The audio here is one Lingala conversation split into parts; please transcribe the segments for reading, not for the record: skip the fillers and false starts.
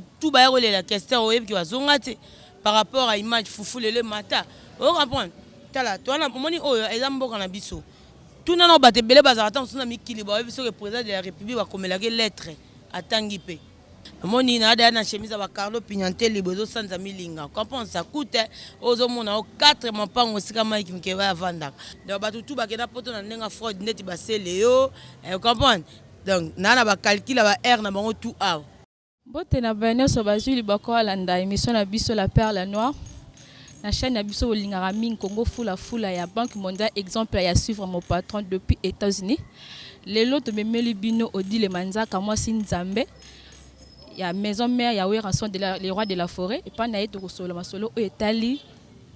tout la question qui va zongate par rapport à image foufou le matin. On comprend. Tala, toi na moni oyo ezamboka na biso. Tout na bate belé bazata on na mikili ba biso le président de la République va comme la lettre atangi pe. Moni na da na chemise ba Carlo Pignantel libozo sanza milinga. Comprend ça coûte ozo mona o 4 mapango sika mai ki va vanda. Donc ba tout ba kena poto na ndenga fraud net ba seleo. Comprend. Donc nana ba calcul ba R na bango tout a. Bote na bane so bazuli bako alanda émission na biso la perle noire. La chaîne na biso olingara ming Congo fula ya Banque mondiale exemple ya suivre mon patron depuis États-Unis. Les lots de memeli bino Odile Manzaka moi Nzambe. Ya maison mère ya Werason de les rois de la forêt et pas na eto solo masolo o etali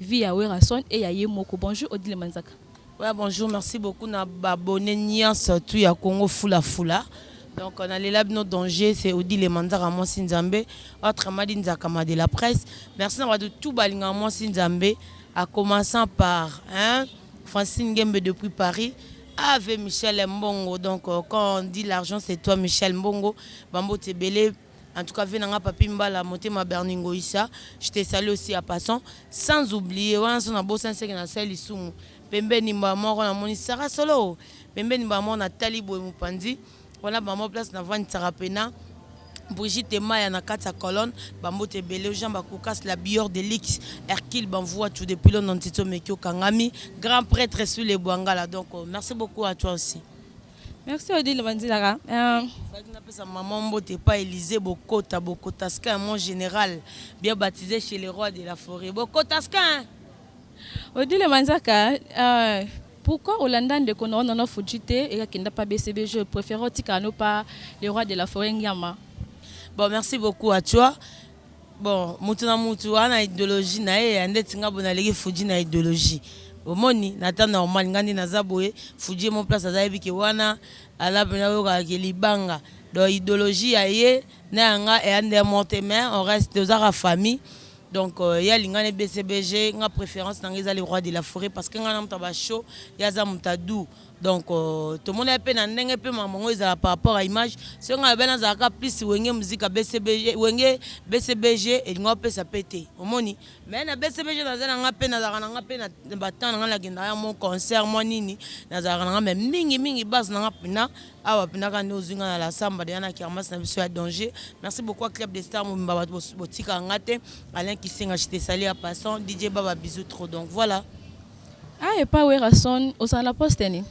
vie ya Werason et ya Yemoko. Bonjour Odile Manzaka. Ouais, bonjour, merci beaucoup na abonné niance tout ya Congo fula. Donc on a les labs nos dangers, c'est Odile Manzaka moi Nzambe, autre Madine Zakama de la presse. Merci d'avoir de tout balinga moi Nzambe, à commençant par Francine Gembe depuis Paris, avec Michel Mbongo. Donc quand on dit l'argent c'est toi Michel Mbongo, Bambo Tebele. En tout cas, venanga papi mbala monter ma Berningo Issa. Je te salue aussi à passant. Sans oublier, on a son abo sans que na sel isumu. Pembe ni maman on a moni Sarah Solo. Pembe ni maman on a Talibo Mupandi. On a maman place na Van Sarapena. Brigitte Maya na kata colonne. Bambo Tebele Jean Bakoukas la bior de l'X. Hercule Banvoua tout depuis le nom Tito Mekio Kangami. Grand prêtre sur les Bouangala. Donc merci beaucoup à toi aussi. Merci Odile Manzilaka. Maman Mbote pas Élysée Bokotaska, mon général, bien baptisé chez les rois de la forêt. Bokotaska. Odile Manzaka, pourquoi Hollanda de Kono non Fujite et qui n'a pas BCB, je préfère Tikano pas les rois de la forêt Nyama. Bon, merci beaucoup à toi. Bon, Moutuna Moutou, na idéologie na et Andetinga Bonalegi Fuji na idéologie. Omoni nata normal ngandi nazaboye Fuji mon place azabi ki wana ala bena yoka ke libanga do idéologie aye na nga et ande monte mais on reste aux ara famille donc ya lingane BCBG nga préférence na les rois de la forêt parce que nga na mutaba show ya za mutadu donc tout le monde a peine en ndenge pe mamango ezala par rapport à image c'est nga bena zaka plus wenge musique BCBG wenge BCBG et nga pe ça pété omoni mais na BCBG na zana nga pe na zaka nga pe na batana nga la genda mon concert mo nini na zaka nga même mingi base na nga pina awa pina ka ndozinga na la samba de na kirmas na biso ya danger merci beaucoup à Club des Stars mbaba botika ngate Alain qui s'est acheté salé à passant DJ Baba bisous trop donc voilà ah et pas Werason au sein la poste ni.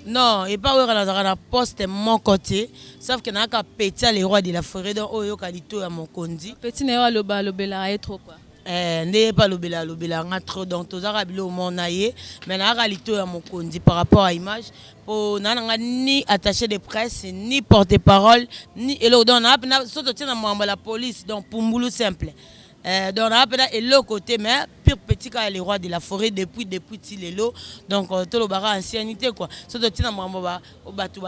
Non, et pas où on a la poste mon côté, sauf que n'a qu'à péter les rois de la forêt donc oyo kalito à mon kondi. Petit néo le bela est trop quoi. N'est pas le bela nga trop donc tous arabes le mon aïe, mais n'a kalito à mon kondi par rapport à image pour n'a ni attaché de presse ni porte-parole ni et l'autre on a surtout tient dans la police donc pour boulot simple. Donc on a et l'autre côté mais pire petit cas les rois de la forêt depuis Tilelo donc tout le bara ancienneté quoi surtout tina mwamba au bateau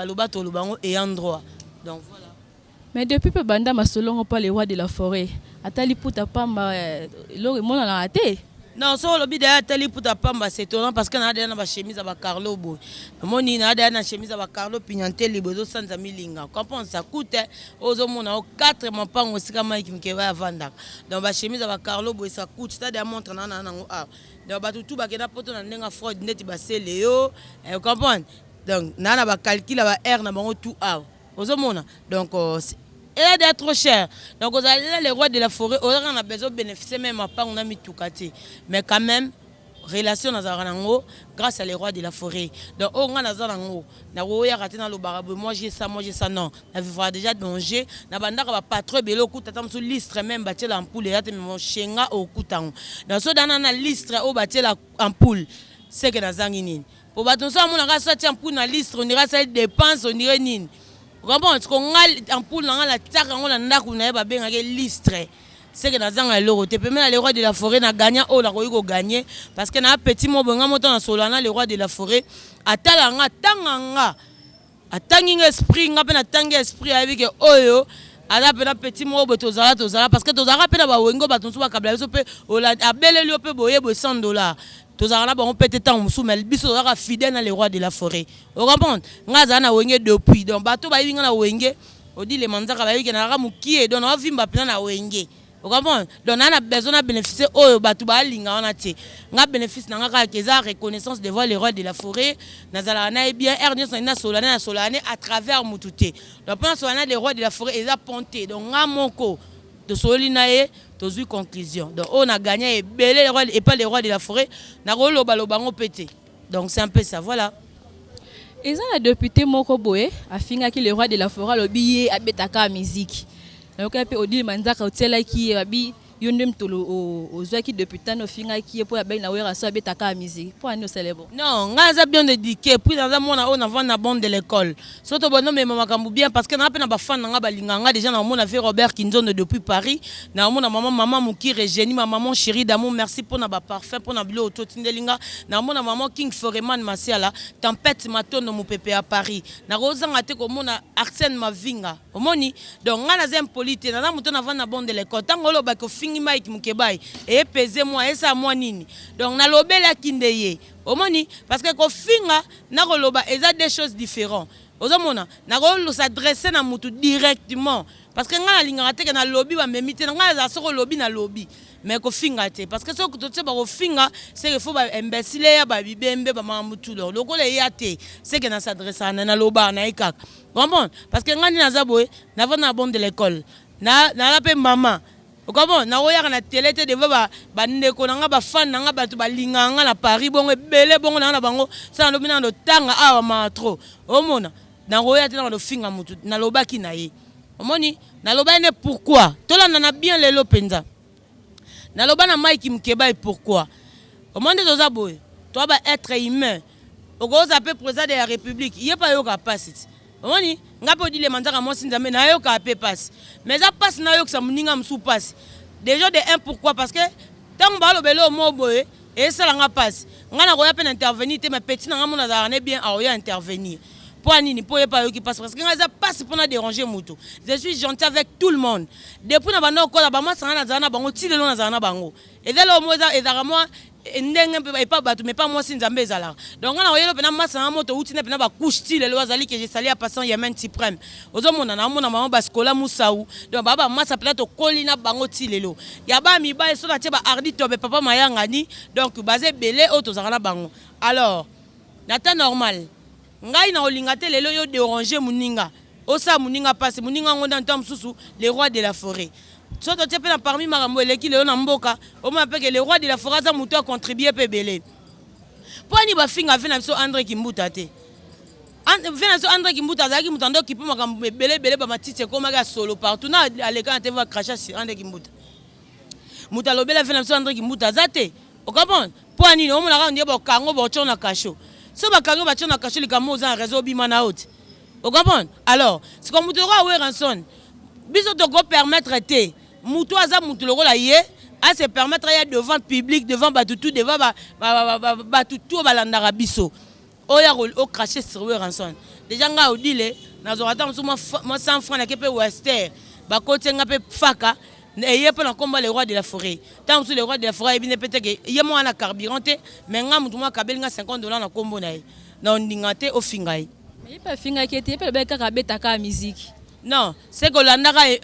le bango et endroit donc voilà mais depuis peu banda masolongo pas les rois de la forêt atali puta pamba l'ore mon a raté non so le bide atali puta pamba c'est étonnant parce que na ada na chemise à Carlo boy moni na ada na chemise à Carlo Pignantel libozo sanza milinga comprend ça coûte ozo mona o 4 mapango sika mai ki va vanda donc ba chemise à Carlo boy ça coûte ça de montre na nango ah donc ba tout ba kena poto na ndenga fraud net ba seleo comprend donc nana ba calcul ba R na bango tout ah ozo mona donc elle est trop cher. Donc, vous allez les rois de la forêt, on a besoin de bénéficier même à part on a mis tout côté. Mais quand même, relation dans grâce à les rois de la forêt. Donc, on a dans le barabou. Moi j'ai ça, non. On va déjà danger. On va pas trop bélo coup t'attends sur liste même bâtir l'ampoule et mon chenga au coup dans ce dans la liste au bâtir l'ampoule. C'est que dans zangini. Pour bâtir ça, on a sorti ampoule dans la liste, on ira ça dépense, on irait nine. Comment est-ce qu'on a un poule dans la terre on a n'a bien listre c'est que dans un l'euro te permet les rois de la forêt n'a gagné oh la royaume gagné parce que na petit mot bonga moto na solana les rois de la forêt atalanga tanganga atangi esprit ngape na tangi esprit avec oyo ala pena petit mot botozala parce que tozala pena ba wengo batonso ba kabla so pe ola abele lio pe boye bo $100 tozala ba on peut être en sous mais biso fidèle dans les rois de la forêt on comprend ngaza na wenge depuis donc bato ba yinga na wenge odi le manzaka ba yoki na ka mukie donc na vimba pena na wenge. Vous comprenez? Donc on a besoin de bénéficier au Batouba Linga on a té. On bénéfice na ka keza reconnaissance devant les rois de la forêt. Nazala na bien ernie na solane à travers mututé. Donc pendant solane les rois de la forêt ils a ponté. Donc nga moko de solinae tozu conclusion. Donc on a gagné et belé les rois et pas les rois de la forêt. Na ko loba lobango pété. Donc c'est un peu ça voilà. Et ça la député moko boye afinga ki le roi de la forêt le billet abetaka musique. Donc après Odile Manzaka hôtel qui abi yondem tolo ozaki député no finga qui pour abel na wera so abetaka musique pour nous célébrer. Non, ngaza bien dédiqué puis dans un monde on avant na bande de l'école. Surtout bon mais makambu bien parce que na pe na ba fan nga balinga nga déjà na mona fait Robert Kinzondo depuis Paris. Na mona maman Mukire Génie ma maman chérie d'amour merci pour na ba parfait pour na bilo totindelinga. Na mona maman King Foreman Masiala tempête matondo mu pepe à Paris. Na rozanga te ko mona Arsène Mavinga. Omoni donc nga na zem polité na muto na avant na bande de l'école. Tangolo ba ko Mike Mukebai et pesez moi et ça moi nini donc na lobela kindeye omoni parce que ko finga na ko loba eza des choses différentes ozomona na ko s'adresser na mutu directement parce que nga linga te na lobby ba memite nga za soko lobby na lobby mais ko finga te parce que soko to tse ba ko finga c'est que faut ba imbécile ya ba bibembe ba mamutu lo lokole ya te c'est que na s'adresser na loba na ikak comprendre parce que nga ni na zaboé na va na bande de l'école na la pe maman. Comment na oya na télé te devant ba ndeko na nga ba fan na nga batu ba linganga na Paris bongo belé bongo na bango ça no bina no tanga awa ma trop omona na oya te na no finga mutu na lobaki na ye omoni na loba ne pourquoi tola na bien lelo penza na loba na Mike Mkeba et pourquoi omoni toza boy toi ba être humain ogoza pe président de la République il y a pas yo capacité omoni ngapo di le manzaka mo sinzambe na yo ka pe passe mais ça passe na yo que ça muninga msou passe déjà de un pourquoi parce que tant ba lo belo mo boye et ça la nga passe ngana ko ya pe intervenir te mais petit na ngamo na za ne bien a ya intervenir pour nini pour pas yo qui passe parce que nga ça passe pour na déranger mutu je suis gentil avec tout le monde depuis na bando ko la ba ma sanga na za na bango tilelo na za na bango et dès le mo za et za moi ndenge mpe pas batu mais pas moi si nzambe ezala donc on a oyelo pena massa moto uti na pena ba couche ti le wazali que j'ai sali à passant Yemen suprême ozomona na mona mama baskola musaou donc baba massa pena to kolina bango ti lelo ya ba mi ba so na tie ba ardi to be papa mayanga ni donc basé belé auto zara na bango alors nata normal ngai na olinga te lelo yo déranger muninga osa muninga passe muninga ngonda ntam susu les rois de la forêt. Soto tiepe na parmi marambo eleki leo na mboka o mo apeke le roi de la forêt za muto a contribuer pe belé poni ba finga vena biso André Kimbuta te vena so André Kimbuta zaki mutando kipo makambo belé ba matite ko maga solo partout na aleka te va cracher sur André Kimbuta mutalo bela vena biso André Kimbuta zate o comprendre poni o mo na ka ndie ba kango ba chona kasho so ba kango ba chona kasho likamo za réseau bima na haute o comprendre alors c'est comme muto ko we ranson biso to go permettre te mutu aza mutu lokola ye à se permettre ya devant public devant batutu devant batutu balandaka biso oya o cracher sur eux ranson déjà nga odile nazo attendre moi 100 francs na kepe Wester ba côté nga pe faka et yé pe na combat les rois de la forêt tant sur les rois de la forêt bien peut-être que yé moi na carburanté mais nga mutu moi kabeli nga $50 na combo na ye na ndingate o fingai mais pas finga qui était pe be kaka betaka musique. Non, c'est que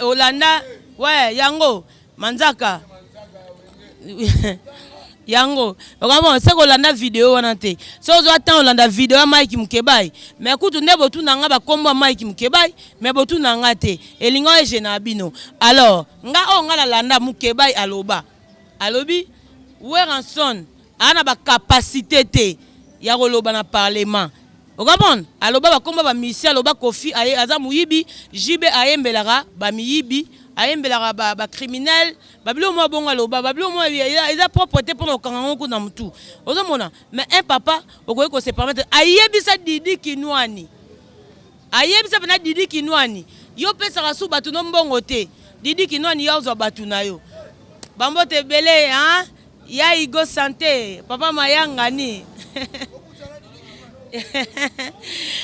Olanda, ouais, Yango, Manzaka. Yango. Vraiment, c'est que Olanda vidéo on a été. Si on attend Olanda vidéo Mike Mkebai, mais écoute, on est botu nanga ba combo Mike Mkebai, mais botu nanga te. Et lingo e jenabino. Alors, nga o nga la landa Mkebai aloba. Alobi, Weranson, ana ba capacité te. Ya loba na parlement. Vous comprenez? Alors, comme ba mission, aloba Kofi aye aza muyibi, jibe ayembelara ba miyibi, ayembelara ba criminel, ba bilo mo bonga aloba, ba bilo mo eza propreté pour le kangango ko na mutu. Ozomona, mais un papa okoye ko se permettre ayebisa Didi Kinwani. Ayebisa bana Didi Kinwani. Yo pesa rasu batu no mbongo te. Didi Kinwani ya zo batu na yo. Bambo te belé hein? Ya igo santé, papa mayanga ni.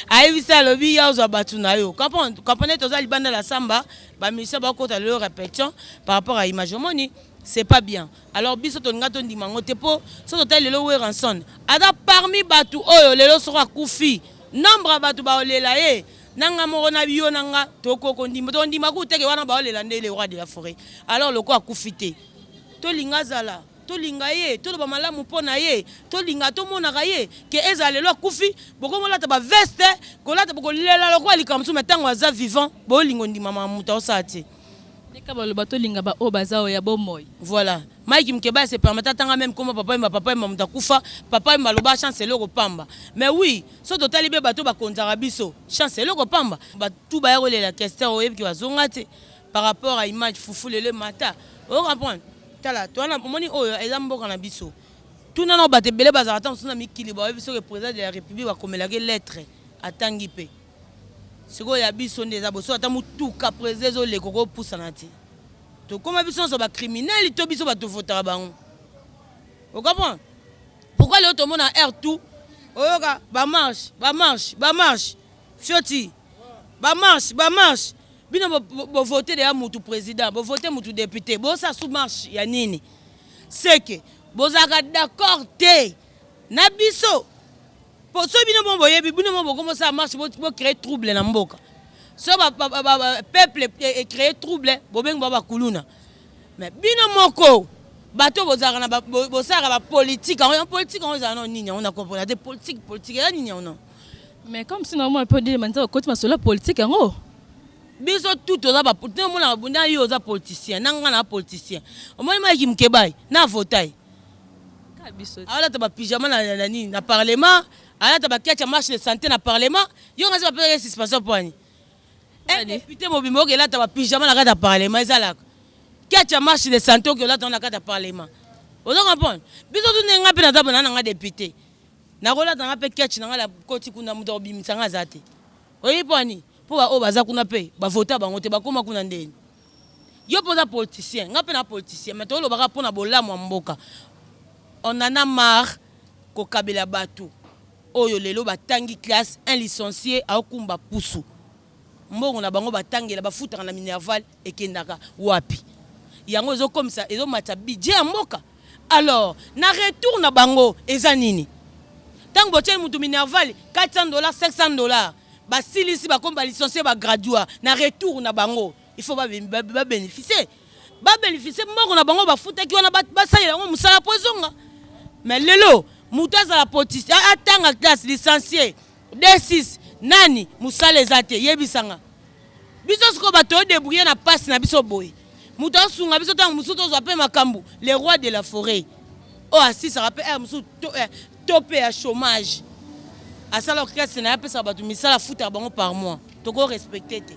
Aïvisa lobi ya ozo batu na yo. Comprenez toza libanda la samba, ba ministère ba kota le répétition par rapport à image moni, c'est pas bien. Alors biso to ngato ndimango te po, so to tele lo we ranson. Ada parmi batu oyo lelo sera kufi. Nombre batu ba olela e. nanga moko na biyo nanga tokoko ndima to ndima ku teke wana ba olela ndele roi de la forêt alors loko akufite to linga zala to linga ye to ba malamu mpona ye to linga to monaka ye ke ezale lo akufi boko molata ba veste kolata boko lela loko alikamsu metango aza vivant bo lingo ndima mamuta osati Neka baloba to linga ba o bazao ya bomoy voilà Mike Mkeba se permettre tanga même comme papa et maman kufa papa et maloba chance le pamba mais oui so total be bato ba konzara biso chance le pamba ba tout ba yole la question oyeb ki bazonga te par rapport à image foufou le mata o comprendre tala to na moni oyo ezamboka na biso tout na no ba te bele bazara tan sona mikili ba biso le président de la république ba komela ke lettre atangi pe siko ya biso ndeza boso ata mutuka président le koko poussa na ti to comme biso so ba criminel to biso ba to votera bango o comprend pourquoi le tout monde a air tout oyoka ba marche fioti ba marche bino bo voter de mutu président bo voter mutu député bo ça sous marche ya nini c'est que bozaka d'accord te na biso pour so bino bon boyebi bino bon comment ça marche bo créer trouble na mboka so peuple créer trouble bobeng ba kuluna mais bino moko bato bozaka na bosaka ba politique en politique on za non nini on a compris des politique ya nini on mais comme si normalement peut dire maintenant côté masolo politique en biso tout oza ba politique mo na bunda yo oza politicien nanga na politicien o moi Mike Mkeba na votai ka biso ala ta ba pyjama na nini na parlement ala ta ba kiacha marche de santé na parlement yo ngazi ba pere suspension poani un député mobimbo ke la ta ba pyjama na kata parlement ezala kiacha marche de santé ke la ta na kata parlement ozo comprendre biso tout nenga pe na ta bana nga député na kola ta nga pe kiacha na la koti kuna muto bimisa nga zate oyi poani pour ba o baza kuna pe ba voter bango te ba koma kuna ndeni yo poza politicien nga pe na politicien mais to lo baka pona bolamu mboka on en a marre ko kabela bato oyo lelo batangi classe un licencié akumba pusu mbongo na bango batangela bafutaka na minerval ekendaka wapi yango ezo comme ça ezo mata budget mboka alors na retour na bango eza nini tango botie mutu minerval $400 $500 basilisi bakomba licencié ba graduat na retour na bango il faut ba bénéficier mbongo na bango bafutaki wana basalela yango musala pozonga mais lelo mutu azala politicien atanga classe licencié D6 nani musala ezate yebisanga biso siko bato débrouiller na passe na biso boy mutu asunga biso tango musu to zape makambu les rois de la forêt oh assis ça rappelle musu topé à chômage asala classe na pesa bato misala futa bango par mois toko respecter te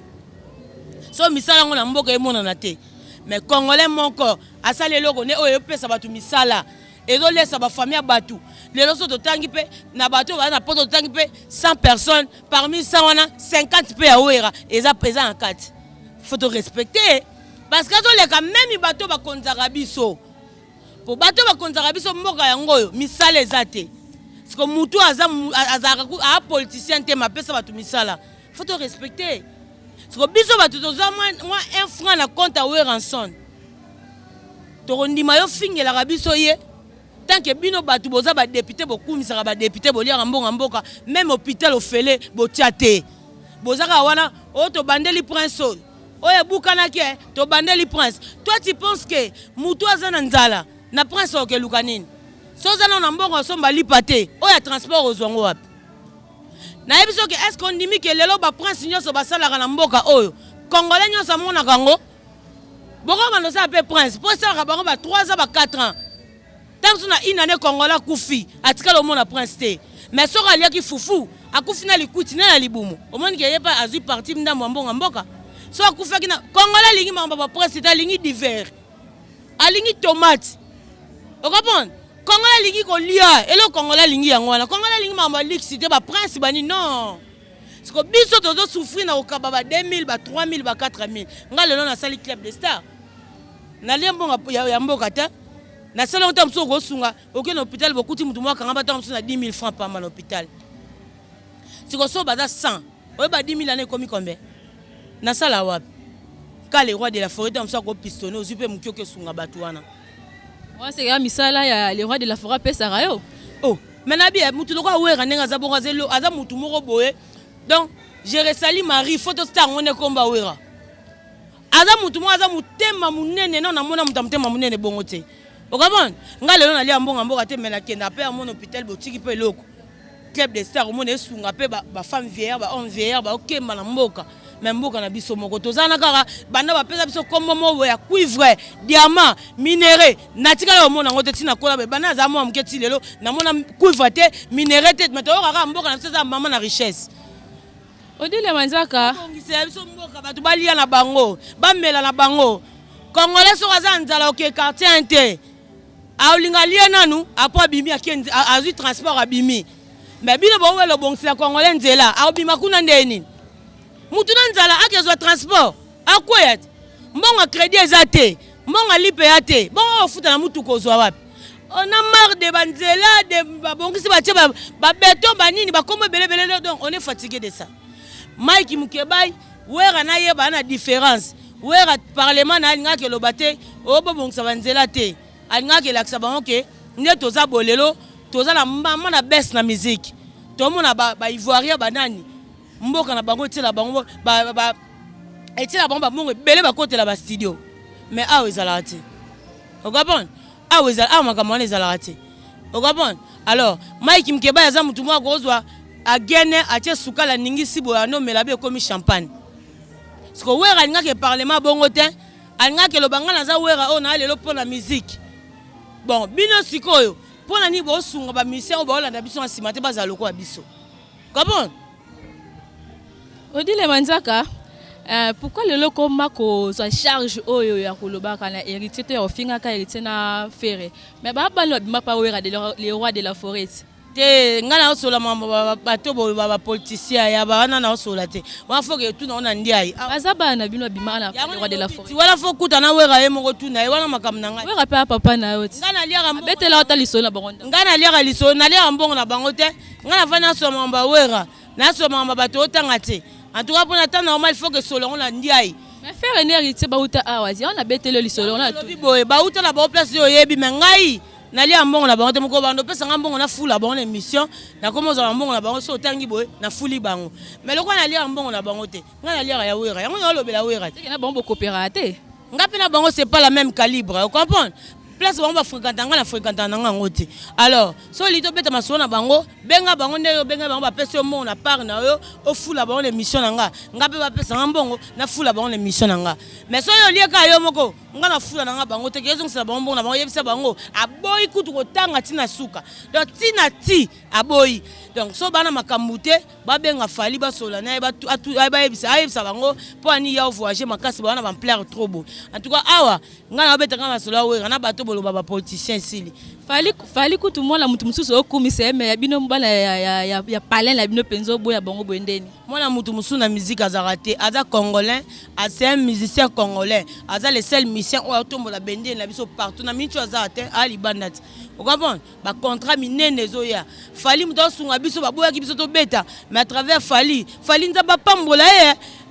so misala ngo na mboka emona na te mais congolais moko asala eloko ne oyo pesa bato misala ezo lesa ba famille bato lelo so totangi pe na bato ba na poto totangi pe 100 personnes parmi 100 wana 50 pe ya oera eza en 4 faut te respecter parce que zo le quand même bato ba konzaka biso po bato ba konzaka biso mboka yango yo misala ezate parce que mutu azaka a politicien te ma pesa bato misala faut te respecter parce que biso bato toza moi 1 franc na compte a ranson to ndima yo fingela ka biso ye tant que bino batu boza ba député bokumisaka ba député boliaka mbonga mboka même hôpital ofele botiate bozaka wana o to bandeli prince o ya bukana ke to bandeli prince toi tu penses que mutu azana nzala na prince o ke lukanini so zana na mbonga somba lipate o ya transport ozwango wapi na yebiso ke est-ce qu'on dit que lelo ba prince nyoso basalaka na mboka oyo congolais nyoso mona kango boko mano sa pe prince pour ça bango ba 3 ans ba 4 ans tant que na une année congolais kufi atikala mona prince te mais so alia ki fufu akufi na likuti na libumu o moni ke yepa azu parti ndambo mbonga mboka so akufa ki na congolais lingi mamba ba prince ta lingi divers alingi tomate o comprendre congolais lingi ko lia elo congolais lingi yango wana congolais lingi mamba lixité ba prince bani non parce que biso tozo souffrir na okaba ba 2000 ba 3000 ba 4000 ngale non na sali club de star na lembo ya mboka ta na salon tam so go sunga aucun hôpital bokuti mutu mwaka ngamba tam so na 10 000 francs par mal hôpital siko so baza 100 oye ba 10 000 année komi combien na sala wapi ka les rois de la forêt tam so ko pistonner ozupe mukioke sunga batu wana moi c'est ya misala ya les rois de la forêt pesa rayo oh mais na bien mutu loko awera nenga za bonga zelo aza mutu moko boye donc je resali Marie photo star on est komba wera aza mutu mo aza mutema munene non namona mutama munene bongo te okabon nga lelo nalia mbonga mboka te mena kenda pe amona hôpital botiki pe loko club de star mona esunga pe ba femme vieillard ba homme vieillard ba okemba na mboka mais mboka na biso moko tozana kaka banda ba pesa biso kombo mo ya cuivre diamant minerai natika la mona ngote tina kola be bana za mo amketi lelo namona cuivre te minerai te mais to kaka mboka na biso za mama na richesse Odile Manzaka ngise biso mboka batu balia na bango bamela na bango congolais so kaza nzala ok quartier inte aolinga lie nanu apo bimi akendi azu transport abimi mais bino bo welo bongsi la congolais nzela aobima kuna ndeni mutu na nzala akezwa transport akwet mbonga crédit ezate mbonga lipe yate bonga ofuta na mutu kozwa wapi on a marre de banzela de babongisi batie ba beton banini bakombo belebele donc on est fatigué de ça Mike Mukebai wera na yeba na différence wera parlement na alinga ke lobate obo bongisa banzela te alinga ke laksa bango ke nde toza bolelo toza na mama na baisse na musique to mona ba ivoirien banani mboka na bango tela bango ba etela bango ba mongo belé ba côté la ba studio mais awe ezalate okabon awe ezala makamone ezalate okabon alors Mike Mukebai aza mutu mwa kozwa agene atie sukala ningi sibo ano melabe komi champagne siko wera alinga ke parlement bongo te alinga ke lobanga na za wera o na lelo pona musique bon bino sikoyo pona ni bo sunga ba musicien ba olanda biso na simate baza loko ya biso kabon Odile Manzaka pourquoi le loko mako sa charge oyo ya kolobaka na héritier to ya finga ka héritier na fere mais ba balo bima pa wera de les rois de la forêt te ngana osola mama bato bo ba politicien ya ba wana na osola te wa foke tu na ona ndiai azaba na bino bima na roi de la forêt wala fo kuta na wera ye moko tu na ye wana makam na ngai wera pa papa na yo ti ngana liaka betela ota liso na bango ngana liaka liso na liaka mbongo na bango te ngana vana so mamba wera na so mamba bato otanga te en tout cas pour na temps normal il faut que solo on la ndiai mais faire une héritier ba uta awazi on a betela liso on a tout boye ba uta na ba place yo yebi mais ngai nali ambongo na bango te moko bando pesa ngambongo na fula bango émission na komo za mbongo na bango so tangi boye na fuli bango mais lokwa nali ambongo na bango te ngana lia ya wera yango yo lobela wera te na bango coopérateur ngapi na bango c'est pas la même calibre vous comprenez place bango ba fréquenter nga na fréquenter nga ngote alors so lito beta masolo na bango benga bango nde yo benga bango ba pesa mbongo na part na yo o fula bango émission na nga ngapi ba pesa ngambongo na fula bango émission na nga mais so yo lieka yo moko nga na fula na nga bango te kezo ngisa bango na bango yebisa bango aboyi kutu kotanga tina suka donc tina ti aboyi donc so bana makambute ba benga fali ba sola na ba ba yebisa bango po ani ya voyager makasi bana ba plaire trop beau en tout cas awa nga na beta nga masolo wera na bato bolo ba politicien sili fali kutu mwana mutu mususu okumisa me ya bino mbala ya palin la bino penzo boya bango boendeni mwana mutu musu na musique azarate aza congolais c'est un musicien congolais aza le seul musicien o tombola bende na biso partout na mincho azarate ali bandati okabon ba contrat minene zoya fali mutu sunga biso ba boya ki biso to beta mais à travers fali nzamba pambola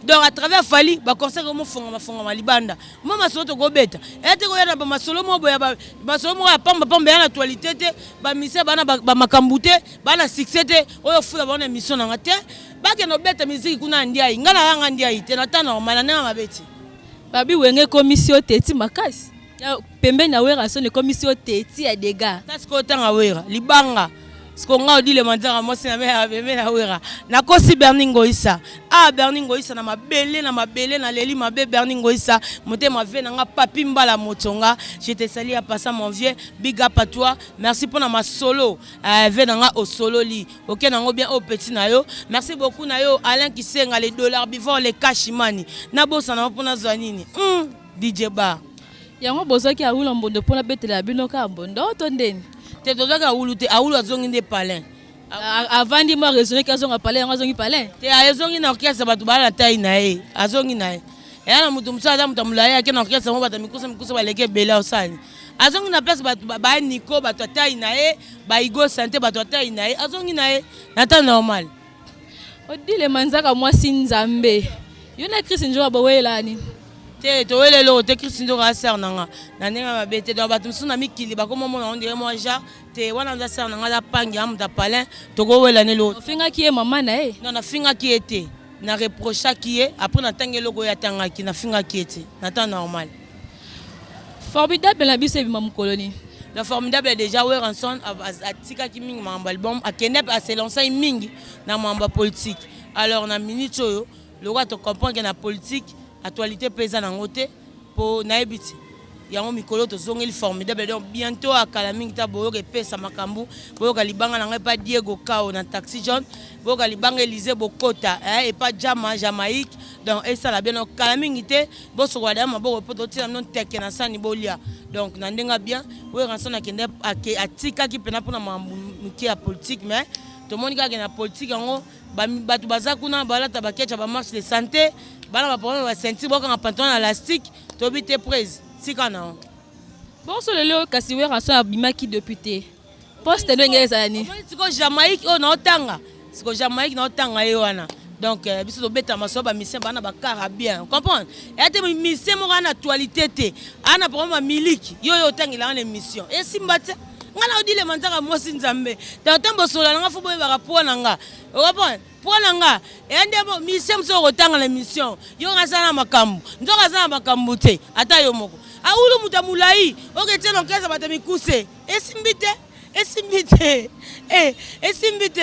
donc à travers fali ba conseil mo fonga libanda mama solo to go beta ete ko yana ba masolo mo boya ba masolo mo ya pamba ya actualité te ba mise bana ba makambute bana succès te oyo fula bana émission na ngate ba ke no beta musique kuna ndiai ngana yanga ndiai te na tana mala na mabeti babi wenge commission teti makasi ya pembe na wera so ne commission teti ya dégâts tas ko tanga wera libanga Sko nga odile manzara mosi na me na wera na kosi Berningo Issa Berningo Issa na mabele na leli mabe Berningo Issa motema ve na nga papi mbala motonga je te sali à passer mon vieux big up à toi merci pour na ma solo ve na nga au solo li OK na ngo bien au petit na yo merci beaucoup na yo Alain Kisenga les dollars bivant les cash money na bossa na pour na zwanini DJ Bar yango bozaki a wula mbondo pona betela bino ka mbondo to ndeni te tozaka wulute awulu azongi nde palin avant di mo raisonner ka zonga palin yango azongi palin te azongi na orchestre batu bala taille na ye azongi na ye yana mutu musa mutu mulaya ke na orchestre mo bata mikusa baleke bela osani azongi na place batu ba Nico batu taille na ye ba Igo santé batu taille na ye azongi na ye nata normal Odile Manzaka mwasi nzambe yona Chris njoba bawelani te to welelo te Christindo ka ser nanga na nenga mabete do batu suna mikili ba komo mona on dirait moi ja te wana nda ser nanga da pangi am da palin to go wela ne lo finga ki e mama na e non na finga ki ete na reprocha qui est après na tangue logo ya tanga qui na finga qui était na temps normal formidable la biso bima mukoloni le formidable déjà ouais ranson atika ki mingi mamba album akende a se lancer mingi na mamba politique alors na minute oyo le roi te comprend que na politique actualité pesa na ngote pour na ebiti yango mikolo to zongeli formidable donc bientôt à Kalamingi ta boyo ke pesa makambu boyo kalibanga na ngai pas Diego Kao na taxi John boyo kalibanga Élysée Bokota et pas Jamaïque donc et ça la bien donc Kalamingi te bo so wada maboko poto tina non teke na sani bolia donc na ndenga bien we ranson na kende atika ki pena pona mambuki ya politique mais to monika ke na politique yango batu bazakuna balata bakecha ba marche de santé bana ba problème ba sentir boka na pantalon élastique to bité prise. Bon, sur le lieu, Kassiwe rançon abimaki député. Poste de ngezani. Siko Jamaïque o na otanga. Siko Jamaïque na otanga yoana. Donc biso to beta maso ba mission bana ba carabien. Comprendre? Et te mission mo na actualité te. Ana problème miliki. Yo otangila na mission. Et simbate ngana odile manzaka mosi nzambe. Tantambo sola nga fubo ba rapport nanga. Comprendre? Nga ende bo mission so otanga la mission. Yo ngasa na makambu. Nzoka za na makambu te. Ata yo moko. Aulu mutamulai okete no keza batamikuse esimbite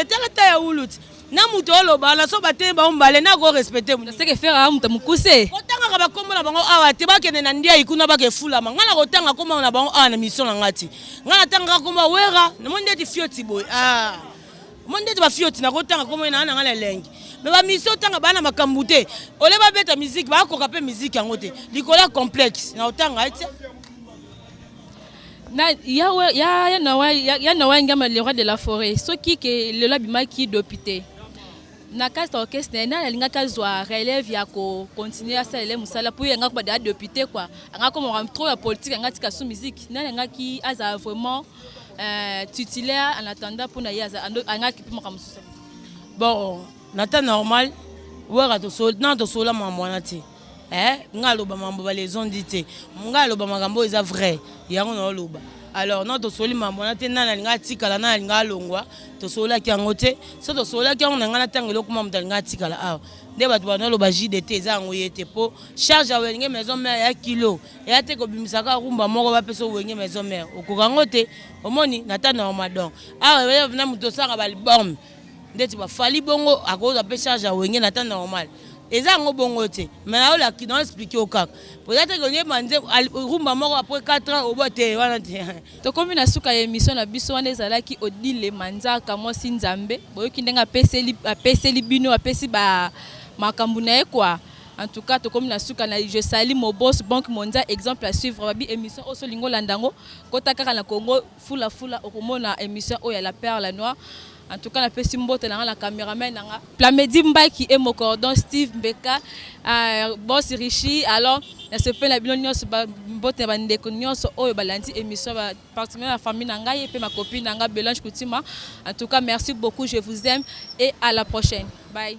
tala ta uluti na muto oloba na so bate ba umbale na go respecter mu c'est que faire mutamukuse otanga ka bakombo na bango awa te bakene na ndia ikuna bakefula mangana kotanga komba na bango na mission na ngati ngana tanga komba wera na monde di fioti boy monde ba fioti na kotanga komba na ngana lengi mais ba mission tanga bana makambute ole ba beta musique ba ko kape musique yango te likola complexe na otanga ete na ya na wa ngama le roi de la forêt ce qui que le labima qui député na carte orchestre na linga kazwa relève ya ko continuer à faire les musala pour yanga ko ba député quoi anga comme on trop la politique anga tika sous musique na linga qui a vraiment titulaire en attendant pour na yaza anga qui peut makamususa bon nata normal wera to so na to so la mamwana te ngaloba mambo ba les ondes te ngaloba makambo eza vrai yango na loba alors na to soli mamwana te nana linga tikala na linga longwa to sola ki yango te so to sola ki yango na ngana tangelo kuma mta linga tikala awa nde bato bana loba JDT eza yango yete po charge a wenge maison mère ya kilo ya te ko bimisaka rumba moko ba peso wenge maison mère okokango te omoni nata normal donc awa na muto saka ba album ndeti ba fali bongo akoza pe charge a wenge nata normal eza ngo bongo te mais na ola ki don expliquer au kak peut-être que nye manze rumba moko après 4 ans au bote wana te to komi na suka émission na biso wana ezalaki odile manzaka mwasi nzambe boyoki ndenga apeseli bino apesi ba makambu na ye quoi en tout cas to komi na suka na je sali mo boss banque mondiale exemple à suivre babi émission oso lingo landango kota kaka na Congo fula okomona émission oya la perle noire. En tout cas, la personne qui la caméraman, Plamedi Mbaki et mon cordon, Steve Mbeka, Boss Rishi. Alors, je peux la bilan de botte bande connaissance au balandi émission particulièrement la famille Nanga et ma copine Nanga Belange Koutima. En tout cas, merci beaucoup, je vous aime et à la prochaine. Bye.